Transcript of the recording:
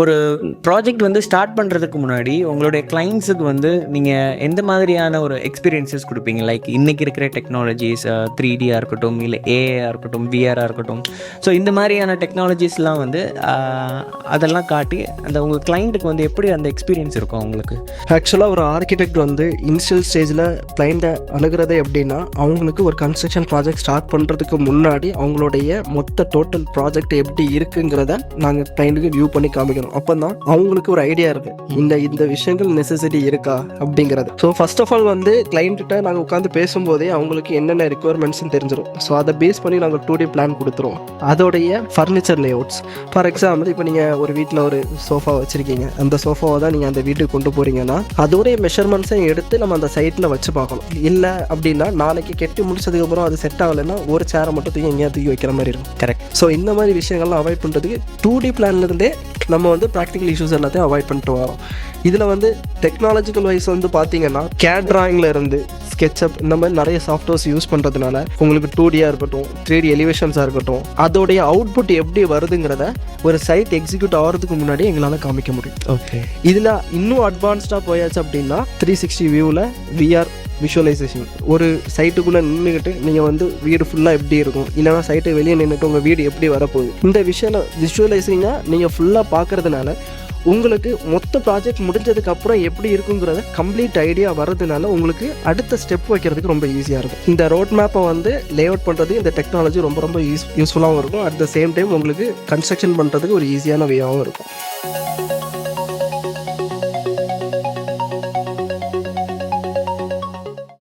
ஒரு ப்ராஜெக்ட் வந்து ஸ்டார்ட் பண்ணுறதுக்கு முன்னாடி உங்களுடைய கிளைண்ட்ஸுக்கு வந்து நீங்கள் எந்த மாதிரியான ஒரு எக்ஸ்பீரியன்ஸஸ் கொடுப்பீங்க? லைக் இன்றைக்கி இருக்கிற டெக்னாலஜிஸ் 3Dயாக இருக்கட்டும், இல்லை ஏஆ இருக்கட்டும், விஆராக இருக்கட்டும். ஸோ இந்த மாதிரியான டெக்னாலஜிஸ்லாம் வந்து அதெல்லாம் காட்டி அந்த உங்கள் கிளைண்ட்டுக்கு வந்து எப்படி அந்த எக்ஸ்பீரியன்ஸ் இருக்கும் அவங்களுக்கு? ஆக்சுவலாக ஒரு ஆர்கிடெக்ட் வந்து இனிஷியல் ஸ்டேஜில் கிளைண்ட்டை அணுகிறதே எப்படின்னா, அவங்களுக்கு ஒரு கன்ஸ்ட்ரக்ஷன் ப்ராஜெக்ட் ஸ்டார்ட் பண்ணுறதுக்கு முன்னாடி அவங்களுடைய மொத்த டோட்டல் ப்ராஜெக்ட் எப்படி இருக்குங்கிறத நாங்கள் கிளைண்ட்டுக்கு வியூ பண்ணி காமிக்கணும். அப்போ தான் அவங்களுக்கு ஒரு ஐடியா இருக்குது, இந்த விஷயங்கள் நெசசிட்டி இருக்கா அப்படிங்கிறது. ஸோ ஃபர்ஸ்ட் ஆஃப் ஆல் வந்து கிளைண்ட்டிட்ட நாங்கள் உட்காந்து பேசும்போதே அவங்களுக்கு என்னென்ன ரெக்குவயர்மெண்ட்ஸ்னு தெரிஞ்சிடும். ஸோ அதை பேஸ் பண்ணி நாங்கள் 2D பிளான் கொடுத்துருவோம். அதோடைய ஃபர்னிச்சர் லேஅவுட்ஸ், ஃபார் எக்ஸாம்பிள் இப்போ நீங்கள் ஒரு வீட்டில் ஒரு சோஃபா வச்சுருக்கீங்க, அந்த சோஃபாவை தான் நீங்கள் அந்த வீட்டுக்கு கொண்டு போகிறீங்கன்னா அதோடைய மெஷர்மெண்ட்ஸை எடுத்து நம்ம அந்த சைட்டில் வச்சு பார்க்கணும். இல்லை அப்படின்னா நாளைக்கு கெட்டி முடிச்சதுக்கப்புறம் அது செட் ஆகலைன்னா ஒரு சேரை மட்டும் தூக்கி எங்கேயா தூக்கி வைக்கிற மாதிரி இருக்கும். கரெக்ட். ஸோ இந்த மாதிரி விஷயங்கள்லாம் அவாய்ட் பண்ணுறதுக்கு 2D பிளான்லேருந்தே நம்ம வந்து ப்ராக்டிக்கல் இஷ்யூஸ் எல்லாத்தையும் அவாய்ட் பண்ணிட்டு வரோம். இதில் வந்து டெக்னாலஜிக்கல் வைஸ் வந்து பார்த்தீங்கன்னா கேட் டிராயிங்கில் இருந்து ஸ்கெட்சப் இந்த மாதிரி நிறைய சாஃப்ட்வேர்ஸ் யூஸ் பண்ணுறதுனால உங்களுக்கு 2Dயாக இருக்கட்டும், 3D எலிவேஷன்ஸாக இருக்கட்டும், அதோடைய அவுட்புட் எப்படி வருதுங்கிறத ஒரு சைட் எக்ஸிக்யூட் ஆகிறதுக்கு முன்னாடி எங்களால் காமிக்க முடியும். ஓகே. இதில் இன்னும் அட்வான்ஸ்டாக போயாச்சு அப்படின்னா 360 வியூவில் விஆர் விஷுவலைசேஷன். ஒரு சைட்டுக்குள்ளே நின்றுக்கிட்டு நீங்கள் வந்து வீடு ஃபுல்லாக எப்படி இருக்கும், இல்லைனா சைட்டை வெளியே நின்றுட்டு உங்கள் வீடு எப்படி வரப்போகுது, இந்த விஷுவலைசிங்காக நீங்கள் ஃபுல்லாக பார்க்குறதுனால உங்களுக்கு மொத்த ப்ராஜெக்ட் முடிஞ்சதுக்கப்புறம் எப்படி இருக்குங்கிறத கம்ப்ளீட் ஐடியா வர்றதுனால உங்களுக்கு அடுத்த ஸ்டெப் வைக்கிறதுக்கு ரொம்ப ஈஸியாக இருக்கும். இந்த ரோட் மேப்பை வந்து லே அவுட் பண்ணுறதுக்கு இந்த டெக்னாலஜி ரொம்ப யூஸ்ஃபுல்லாகவும் இருக்கும். அட் த சேம் டைம் உங்களுக்கு கன்ஸ்ட்ரக்ஷன் பண்ணுறதுக்கு ஒரு ஈஸியான வேயாகவும் இருக்கும்.